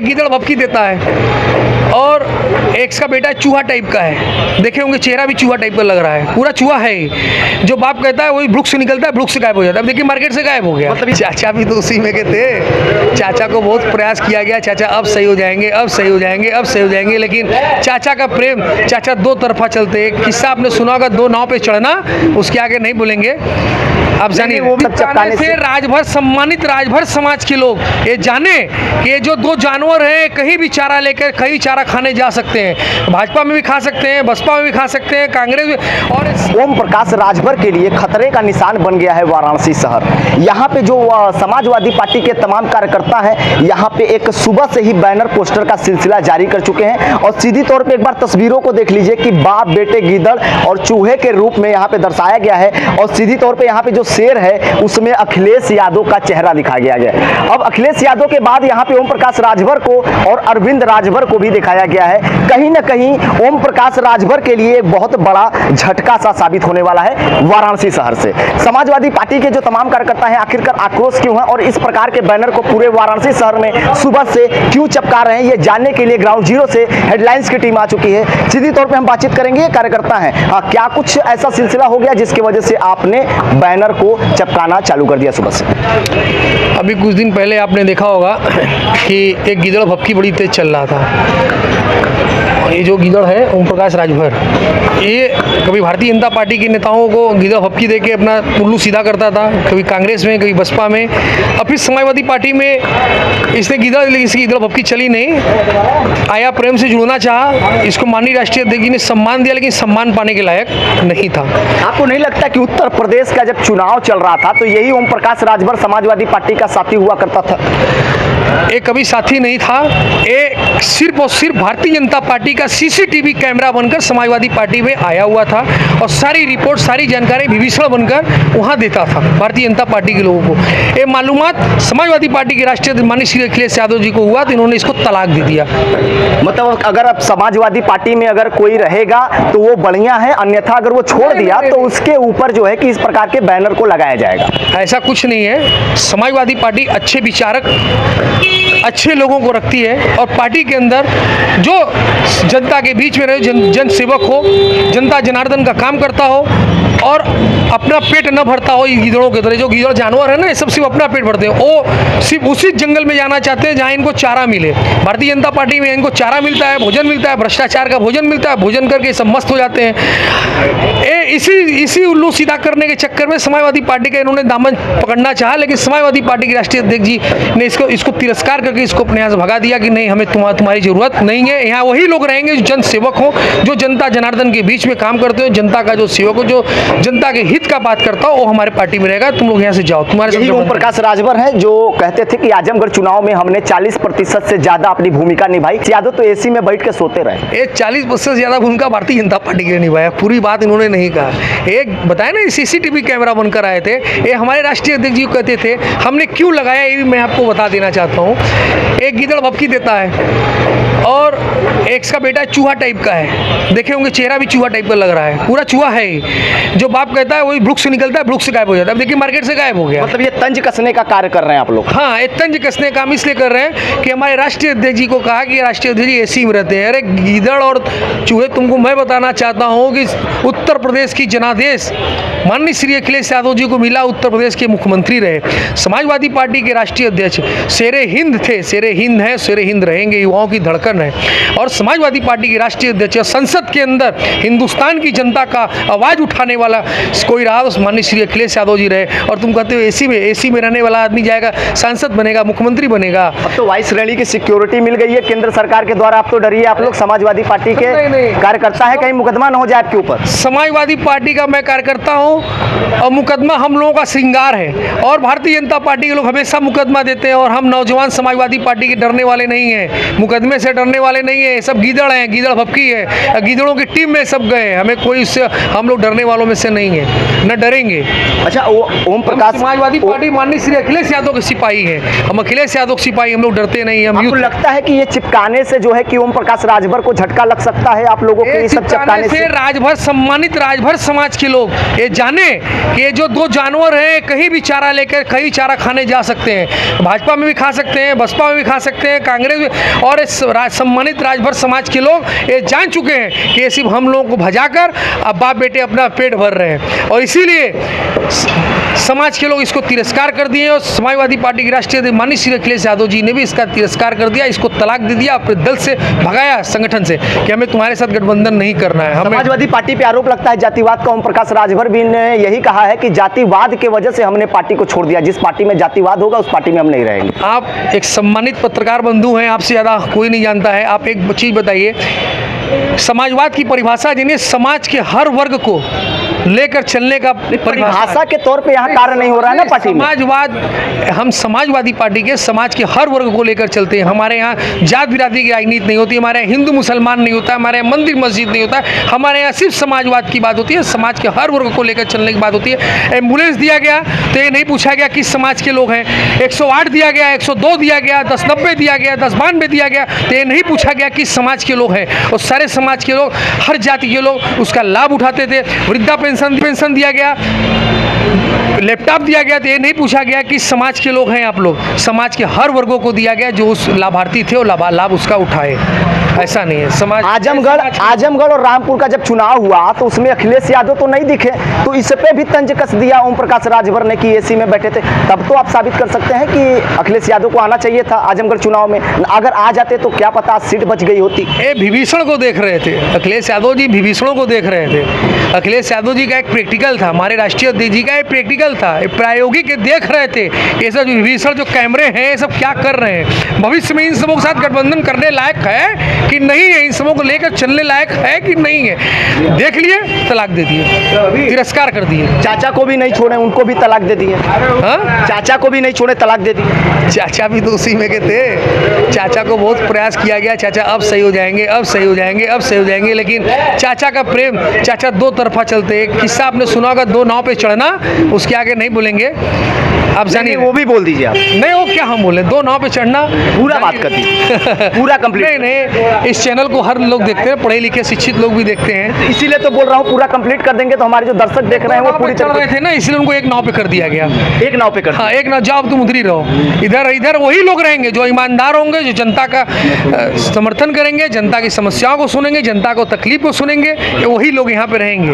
गीदड़ भभकी देता है और एक का बेटा चूहा टाइप का है, देखे होंगे चेहरा भी चूहा टाइप का लग रहा है, पूरा चूहा है ही। जो बाप कहता है वही वृक्ष से निकलता है, वृक्ष से गायब हो जाता है। अब देखिए मार्केट से गायब हो गया। मतलब चाचा भी तो उसी में के थे। चाचा को बहुत प्रयास किया गया, चाचा अब सही हो जाएंगे, अब सही हो जाएंगे, अब सही हो जाएंगे, लेकिन चाचा का प्रेम, चाचा दो तरफा चलते। एक किस्सा आपने सुना होगा, दो नाव पे चढ़ना, उसके आगे नहीं बोलेंगे आप जानिए। वो चपकाने से राजभर सम्मानित राजभर समाज के लोग ये जाने कि ये जो दो जानवर हैं कहीं भी चारा लेकर कहीं चारा खाने जा सकते हैं, भाजपा में भी खा सकते हैं, बसपा में भी खा सकते हैं, कांग्रेस में। और ओम प्रकाश राजभर के लिए खतरे का निशान बन गया है वाराणसी शहर। यहाँ पे जो समाजवादी पार्टी के तमाम कार्यकर्ता हैं, यहाँ पे एक सुबह से ही बैनर पोस्टर का सिलसिला जारी कर चुके हैं। और सीधी तौर पे एक बार तस्वीरों को देख लीजिए कि बाप बेटे गीदड़ और चूहे के रूप में यहाँ पे दर्शाया गया है। और सीधी तौर पे यहाँ पे जो शेर है उसमें अखिलेश यादव का चेहरा दिखाया गया है। अब अखिलेश यादव के बाद यहाँ पे ओम प्रकाश राजभर को और अरविंद राजभर को भी दिखाया गया है। कहीं ना कहीं ओम प्रकाश राजभर के लिए एक बहुत बड़ा झटका सा साबित होने वाला है वाराणसी शहर से। समाजवादी पार्टी के जो तमाम कार्यकर्ता हैं आखिरकार आक्रोश क्यों है और इस प्रकार के बैनर को पूरे वाराणसी शहर में सुबह से क्यों चपका रहे हैं, ये जानने के लिए ग्राउंड जीरो से हेडलाइंस की टीम आ चुकी है। सीधी तौर पे हम बातचीत करेंगे, ये कार्यकर्ता हैं, क्या कुछ ऐसा सिलसिला हो गया जिसकी वजह से आपने बैनर को चपकाना चालू कर दिया सुबह से? अभी कुछ दिन पहले आपने देखा होगा कि एक गीदड़ भभकी बड़ी तेज चल रहा था। ये जो गीदड़ है ओम प्रकाश राजभर, ये कभी भारतीय जनता पार्टी के नेताओं को गीदड़ भभकी दे के अपना उल्लू सीधा करता था, कभी कांग्रेस में, कभी बसपा में, अब फिर समाजवादी पार्टी में इसकी गीदड़ भभकी चली नहीं। आया प्रेम से जुड़ना चाहा, इसको माननीय राष्ट्रीय अध्यक्ष जी ने सम्मान दिया, लेकिन सम्मान पाने के लायक नहीं था। आपको नहीं लगता कि उत्तर प्रदेश का जब चुनाव चल रहा था तो यही ओम प्रकाश राजभर समाजवादी पार्टी का साथी हुआ करता था? ये कभी साथी नहीं था, ये सिर्फ और सिर्फ भारतीय जनता पार्टी का सीसीटीवी कैमरा बनकर समाजवादी पार्टी में आया हुआ था और सारी रिपोर्ट, सारी जानकारी विभीषण बनकर वहां देता था भारतीय जनता पार्टी के लोगों को। ये मालूमात समाजवादी पार्टी के राष्ट्रीय माननीय श्री अखिलेश यादव जी को हुआ तो इन्होंने इसको तलाक दे दिया। मतलब अगर अब समाजवादी पार्टी में अगर कोई रहेगा तो वो बढ़िया है, अन्यथा अगर वो छोड़ दिया तो उसके ऊपर जो है कि इस प्रकार के बैनर को लगाया जाएगा? ऐसा कुछ नहीं है। समाजवादी पार्टी अच्छे विचारक, अच्छे लोगों को रखती है और पार्टी के अंदर जो जनता के बीच में रहे, जन सेवक हो, जनता जनार्दन का काम करता हो और अपना पेट न भरता हो। गीदड़ों के तरह जो गीदड़ जानवर है ना, ये सब सिर्फ अपना पेट भरते हैं, वो सिर्फ उसी जंगल में जाना चाहते हैं जहाँ इनको चारा मिले। भारतीय जनता पार्टी में इनको चारा मिलता है, भोजन मिलता है, भ्रष्टाचार का भोजन मिलता है, भोजन करके सब मस्त हो जाते हैं। इसी उल्लू सीधा करने के चक्कर में समाजवादी पार्टी का इन्होंने दामन पकड़ना चाहा, लेकिन समाजवादी पार्टी के राष्ट्रीय अध्यक्ष जी ने इसको तिरस्कार करके इसको अपने यहाँ से भगा दिया कि नहीं, हमें तुम्हारी जरूरत नहीं है। यहाँ वही लोग रहेंगे जो जन सेवक हो, जो जनता जनार्दन के बीच में काम करते हो, जनता का जो सेवक हो, जो जनता के हित का बात करता हो, वो हमारे पार्टी में रहेगा। तुम लोग यहाँ से जाओ। तुम्हारे ओम प्रकाश राजभर हैं जो कहते थे कि आजमगढ़ चुनाव में हमने 40% से ज्यादा अपनी भूमिका निभाई, यादव तो एसी में बैठ के सोते रहे। ये 40% से ज्यादा भूमिका भारतीय जनता पार्टी के लिए निभाया, पूरी बात इन्होंने नहीं कहा। एक बताया ना, सीसीटीवी कैमरा बनकर आए थे, ये हमारे राष्ट्रीय अध्यक्ष जी कहते थे। हमने क्यों लगाया ये भी मैं आपको बता देना चाहता हूँ। एक गीदड़ भभकी देता है और एक का बेटा चूहा टाइप का है, देखे होंगे चेहरा भी चूहा टाइप का लग रहा है, पूरा चूहा है ही। जो बाप कहता है वही वृक्ष से निकलता है, वृक्ष से गायब हो जाता है। अब देखिए मार्केट से गायब हो गया। मतलब ये तंज कसने का कार्य कर रहे हैं आप लोग? हाँ, ये तंज कसने का काम इसलिए कर रहे हैं कि हमारे राष्ट्रीय अध्यक्ष जी को कहा कि राष्ट्रीय अध्यक्ष जी एसी में रहते हैं। अरे गीदड़ और चूहे, तुमको मैं बताना चाहता हूँ कि उत्तर प्रदेश की जनादेश माननीय श्री अखिलेश यादव जी को मिला, उत्तर प्रदेश के मुख्यमंत्री रहे, समाजवादी पार्टी के राष्ट्रीय अध्यक्ष, शेरे हिंद थे, शेरे हिंद हैं, शेरे हिंद रहेंगे, युवाओं की धड़कन है। और समाजवादी पार्टी के राष्ट्रीय अध्यक्ष, संसद के अंदर हिंदुस्तान की जनता का आवाज उठाने वाला कोई रहा तो माननीय श्री अखिलेश यादव जी रहे। और तुम कहते हो एसी में रहने वाला आदमी जाएगा, सांसद बनेगा, मुख्यमंत्री बनेगा। अब तो वाइस रैली की सिक्योरिटी मिल गई है केंद्र सरकार के द्वारा, आप तो डरिए आप लोग समाजवादी पार्टी के कार्यकर्ता है, कहीं मुकदमा न हो जाए आपके ऊपर। समाजवादी पार्टी का मैं कार्यकर्ता हूँ और मुकदमा हम लोगों का श्रृंगार है और भारतीय जनता पार्टी के लोग हमेशा मुकदमा देते हैं और हम नौजवान समाजवादी पार्टी के डरने वाले नहीं हैं, मुकदमे से डरने वाले नहीं है, सब गीदड़ हैं, गीदड़ भपकी है, गीदड़ों की टीम में सब गए। हमें कोई इससे, हम लोग डरने वालों में से नहीं है, न डरेंगे। अच्छा, वो ओम प्रकाश, समाजवादी पार्टी माननीय श्री अखिलेश यादव के सिपाही हैं, हम अखिलेश यादव के सिपाही, हम लोग डरते नहीं। हम आपको लगता है कि ये चिपकाने से जो है कि ओम प्रकाश राजभर को झटका लग सकता है आप लोगों के, ये सब चिपकाने से? राजभर सम्मानित राजभर समाज के लोग ये जाने कि ये जो दो जानवर हैं कहीं भी चारा लेकर कहीं चारा खाने जा सकते हैं, भाजपा में भी खा सकते हैं, बसपा में भी खा सकते हैं, कांग्रेस में, और सम्मानित राजभर समाज के लोग ये जान चुके हैं कि ये सिर्फ हम लोगों को भजाकर अब बाप बेटे अपना पेट भर रहे हैं, और इसीलिए समाज के लोग इसको तिरस्कार कर दिए। और समाजवादी पार्टी के राष्ट्रीय अध्यक्ष माननीय श्री अखिलेश यादव जी ने भी इसका तिरस्कार कर दिया, इसको तलाक दे दिया, अपने दल से भगाया, संगठन से, कि हमें तुम्हारे साथ गठबंधन नहीं करना है। समाजवादी पार्टी पे आरोप लगता है जातिवाद का। ओम प्रकाश राजभर भी ने यही कहा है कि जातिवाद के वजह से हमने पार्टी को छोड़ दिया, जिस पार्टी में जातिवाद होगा उस पार्टी में हम नहीं रहेंगे। आप एक सम्मानित पत्रकार बंधु हैं, आपसे ज़्यादा कोई नहीं जानता है। आप एक चीज़ बताइए, समाजवाद की परिभाषा जिन्हें समाज के हर वर्ग को लेकर चलने का परिभाषा के तौर पे यहाँ कार्य नहीं हो रहा है ना पार्टी में। समाजवाद, हम समाजवादी पार्टी के समाज के हर वर्ग को लेकर चलते हैं। हमारे यहाँ जात बिरादरी की राजनीति नहीं होती, हमारे यहाँ हिंदू मुसलमान नहीं होता, हमारे यहाँ मंदिर मस्जिद नहीं होता, हमारे यहाँ सिर्फ समाजवाद की बात होती है, समाज के हर वर्ग को लेकर चलने की बात होती है। एम्बुलेंस दिया गया तो ये नहीं पूछा गया किस समाज के लोग हैं, 108 दिया गया, 102 दिया गया, 1090 दिया गया, 1092 दिया गया, तो ये नहीं पूछा गया किस समाज के लोग हैं। और सारे समाज के लोग, हर जाति के लोग उसका लाभ उठाते थे। वृद्धा पेंशन दिया गया, लैपटॉप दिया गया, तो ये नहीं पूछा गया कि समाज के लोग हैं आप लोग। समाज के हर वर्गों को दिया गया, जो उस लाभार्थी थे वो लाभ उसका उठाए, ऐसा नहीं है। समाज आजमगढ़ और रामपुर का जब चुनाव हुआ तो उसमें अखिलेश यादव तो नहीं दिखे, तो इस पे भी तंज कस दिया ओम प्रकाश राजभर ने कि एसी में बैठे थे। तब तो आप साबित कर सकते हैं कि अखिलेश यादव को आना चाहिए था आजमगढ़ चुनाव में। अगर आ जाते तो क्या पता सीट बच गई होती। ये विभीषण को देख रहे थे अखिलेश यादव जी, विभीषणों को देख रहे थे। अखिलेश यादव जी का एक प्रैक्टिकल था, हमारे राष्ट्रीय अध्यक्ष जी का एक प्रैक्टिकल था, एक प्रायोगिक देख रहे थे ये सब विभीषण जो कैमरे हैं ये सब क्या कर रहे हैं, भविष्य में इन सबों के साथ गठबंधन करने लायक है कि नहीं है, इन सबों को लेकर चलने लायक है कि नहीं है। देख लिए, तलाक दे दिए, तिरस्कार कर दिए। चाचा को भी नहीं छोड़े, उनको भी तलाक दे दिए। हाँ, चाचा को भी नहीं छोड़े, तलाक दे दिए। चाचा भी तो उसी में के थे। चाचा को बहुत प्रयास किया गया, चाचा अब सही हो जाएंगे, अब सही हो जाएंगे, अब सही हो जाएंगे, लेकिन चाचा का प्रेम, चाचा दो तरफा चलते। एक किस्सा आपने सुना होगा, दो नाव पे चढ़ना, उसके आगे नहीं बोलेंगे, आप जानिए। वो भी बोल दीजिए आप। नहीं, वो क्या हम बोले, दो नाव पे चढ़ना, पूरा बात कर दीजिए, पूरा कंप्लीट। नहीं, इस चैनल को हर लोग देखते हैं, पढ़े लिखे शिक्षित लोग भी देखते हैं, इसीलिए तो बोल रहा हूँ पूरा कंप्लीट कर देंगे तो हमारे जो दर्शक देख रहे हैं वो पूरी चढ़ रहे थे ना, इसलिए उनको एक नाव पे कर दिया गया। एक नाव पे कर, हाँ, एक नाव, जाओ तुम उधर ही रहो। इधर वही लोग रहेंगे जो ईमानदार होंगे, जो जनता का समर्थन करेंगे, जनता की समस्याओं को सुनेंगे, जनता को तकलीफ को सुनेंगे, वही लोग यहाँ पे रहेंगे।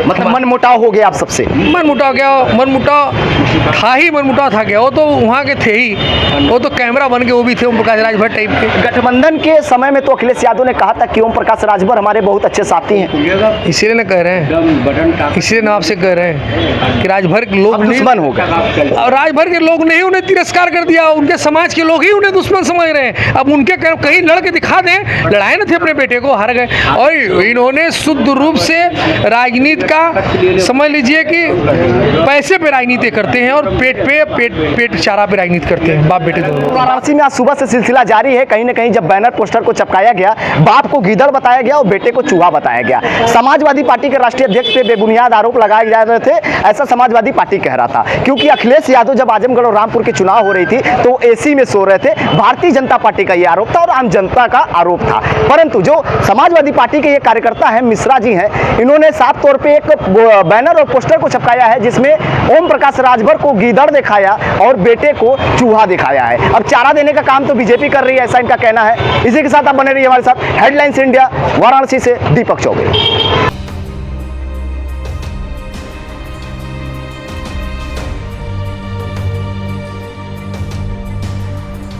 मतलब मन मुटाव हो गया आप सबसे? मन मुटाव गया, मन मुटाव था ही, मन मुटाव था क्या, वो तो वहाँ के थे ही, वो तो कैमरा बन के वो भी थे ओम प्रकाश राजभर टाइप के। गठबंधन के समय में तो अखिलेश यादव ने कहा था कि ओम प्रकाश राजभर हमारे बहुत अच्छे साथी हैं, इसीलिए ना कह रहे हैं, इसीलिए ना आपसे कह रहे हैं कि राजभर के लोग दुश्मन हो गए, और राजभर के लोग ने ही उन्हें तिरस्कार कर दिया, उनके समाज के लोग ही उन्हें दुश्मन समझ रहे हैं। अब उनके कहीं लड़ के दिखा दें, लड़ाए न थे अपने बेटे को, हार गए। और इन्होंने शुद्ध रूप से राजनीति का, समझ लीजिए कि पैसे पे राजनीति करते हैं और पेट चारा पे राजनीति करते हैं, बाप बेटे दोनों। वाराणसी में आज सुबह से सिलसिला जारी है। कहीं न कहीं जब बैनर पोस्टर को चिपकाया गया, बाप को गीदड़ बताया गया और बेटे को चूहा बताया गया। समाजवादी पार्टी के राष्ट्रीय अध्यक्ष पे बेबुनियाद आरोप लगाए जा रहे थे, ऐसा समाजवादी पार्टी कह रहा था, क्योंकि अखिलेश यादव जब आजमगढ़ और रामपुर के चुनाव हो रही थी तो एसी में सो रहे थे। भारतीय जनता पार्टी का यह आरोप था और आम जनता का आरोप था। परंतु जो समाजवादी पार्टी के ये कार्यकर्ता हैं, मिश्रा जी हैं, इन्होंने साफ तौर पे एक बैनर और पोस्टर को चिपकाया है जिसमें ओम प्रकाश राजभर को गीदड़ दिखाया और बेटे को चूहा दिखाया है। अब चारा देने का काम तो बीजेपी कर रही है, ऐसा इनका कहना है। इसी के साथ आप बने रहिए हमारे साथ। हेडलाइंस इंडिया, वाराणसी से दीपक चौबे।